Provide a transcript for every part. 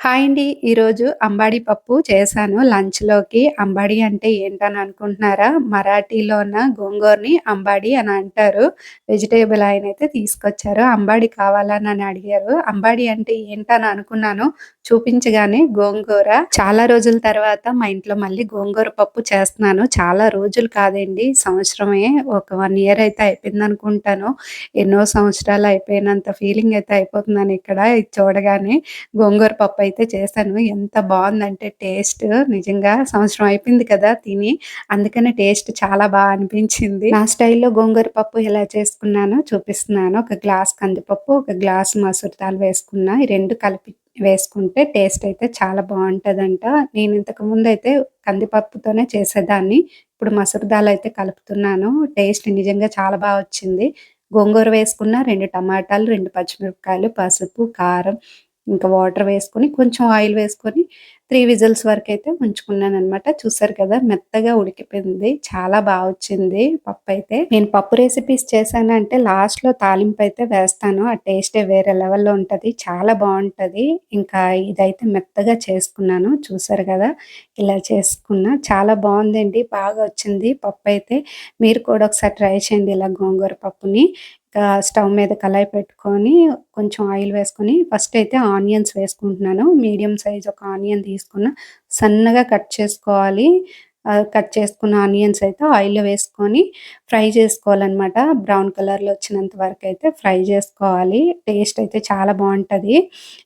Hi అండి. ఈరోజు అంబాడి పప్పు చేశాను లంచ్‌లోకి. అంబాడి అంటే ఏంటని అనుకుంటున్నారా? మరాఠీలోన గోంగూరని అంబాడి అని అంటారు. వెజిటబుల్ ఆయనైతే తీసుకొచ్చారు. అంబాడి కావాలని అడిగారు. అంబాడి అంటే ఏంటని అనుకున్నాను. చూపించగానే గోంగూర. చాలా రోజుల తర్వాత మా ఇంట్లో మళ్ళీ గోంగూర పప్పు చేస్తున్నాను. చాలా రోజులు కాదండి. సంవత్సరమే ఒక 1 ఇయర్ అయితే అయిపోయిందనుకుంటాను. ఎన్నో సంవత్సరాలు అయిపోయినంత ఫీలింగ్ అయితే అయిపోతున్నాను ఇక్కడ ఇది చూడగానే. గోంగూర పప్పయితే చేశాను. ఎంత బావుందంటే టేస్ట్ నిజంగా సంవత్సరం అయిపోయింది కదా తిని. అందుకనే టేస్ట్ చాలా అనిపించింది. నా స్టైల్‌లో గోంగూర పప్పు ఎలా చేసుకున్నానో చూపిస్తున్నాను. ఒక గ్లాస్ కందిపప్పు, ఒక గ్లాస్ మసూర్ దాల్ వేసుకున్నా. ఈ 2 కలిపి వేసుకుంటే టేస్ట్ అయితే చాలా బావుంటదంట. నేను ఇంతకు ముందయితే కందిపప్పుతోనే చేసేదాన్ని. ఇప్పుడు మసూర్ దాల్ అయితే కలుపుతున్నాను. టేస్ట్ నిజంగా చాలా వచ్చింది. గోంగూర వేసుకున్న, 2 టమాటాలు, 2 పచ్చిమిరపకాయలు, పసుపు, కారం ఇంకా వాటర్ వేసుకొని, కొంచెం ఆయిల్ వేసుకొని 3 విజిల్స్ వరకైతే ఉంచుకున్నాననమాట. చూసారు కదా! మెత్తగా ఉడికిపోయింది. చాలా వచ్చింది పప్పయితే. నేను పప్పు రెసిపీస్ చేశానంటే లాస్ట్‌లో తాలింపయితే వేస్తాను. ఆ టేస్టే వేరే లెవెల్‌లో ఉంటది. చాలా బావుంటది. ఇంకా ఇదైతే మెత్తగా చేసుకున్నాను. చూసారు కదా! ఇలా చేసుకున్నా. చాలా బావుందండి. బాగా వచ్చింది పప్పయితే. మీరు కూడా ఒకసారి ట్రై చేయండి ఇలా గోంగూర పప్పుని. ఇంకా స్టవ్ మీద కళాయి పెట్టుకొని కొంచెం ఆయిల్ వేసుకొని ఫస్ట్ అయితే ఆనియన్స్ వేసుకుంటున్నాను. మీడియం సైజ్ ఒక ఆనియన్ తీసుకున్న. సన్నగా కట్ చేసుకోవాలి. కట్ చేసుకున్న ఆనియన్స్ అయితే ఆయిల్‌లో వేసుకొని ఫ్రై చేసుకోవాలనమాట. బ్రౌన్ కలర్‌లో వచ్చినంత వరకైతే ఫ్రై చేసుకోవాలి. టేస్ట్ అయితే చాలా బావుంటది.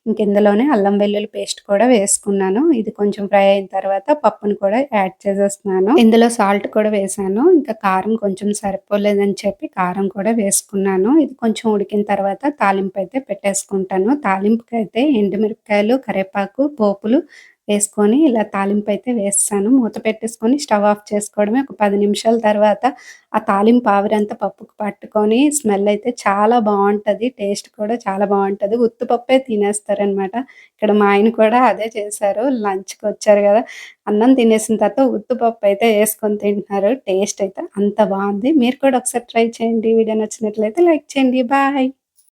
ఇంక ఇందులోనే అల్లం వెల్లుల్లి పేస్ట్ కూడా వేసుకున్నాను. ఇది కొంచెం ఫ్రై అయిన తర్వాత పప్పును కూడా యాడ్ చేసేస్తున్నాను. ఇందులో సాల్ట్ కూడా వేశాను. ఇంకా కారం కొంచెం సరిపోలేదని చెప్పి కారం కూడా వేసుకున్నాను. ఇది కొంచెం ఉడికిన తర్వాత తాలింపయితే పెట్టేసుకుంటాను. తాలింపుకైతే ఎండుమిరపకాయలు, కరివేపాకు, పోపులు వేసుకొని ఇలా తాలింపయితే వేసేసాను. మూత పెట్టేసుకొని స్టవ్ ఆఫ్ చేసుకోవడమే. ఒక 10 నిమిషాల తర్వాత ఆ తాలింపు ఆవిరంతా పప్పుకు పట్టుకొని స్మెల్ అయితే చాలా బావుంటది. టేస్ట్ కూడా చాలా బావుంటది. ఉత్తి పప్పే తినేస్తారనమాట. ఇక్కడ మా ఆయన కూడా అదే చేశారు. లంచ్‌కొచ్చారు గదా! అన్నం తినేసిన తర్వాత ఉత్తి పప్పయితే యేసుకొని తింటున్నారు. టేస్ట్ అయితే అంత బావుంది. మీరు కూడా ఒకసారి ట్రై చేయండి. వీడియో నచ్చినట్లయితే లైక్ చేయండి. బాయ్.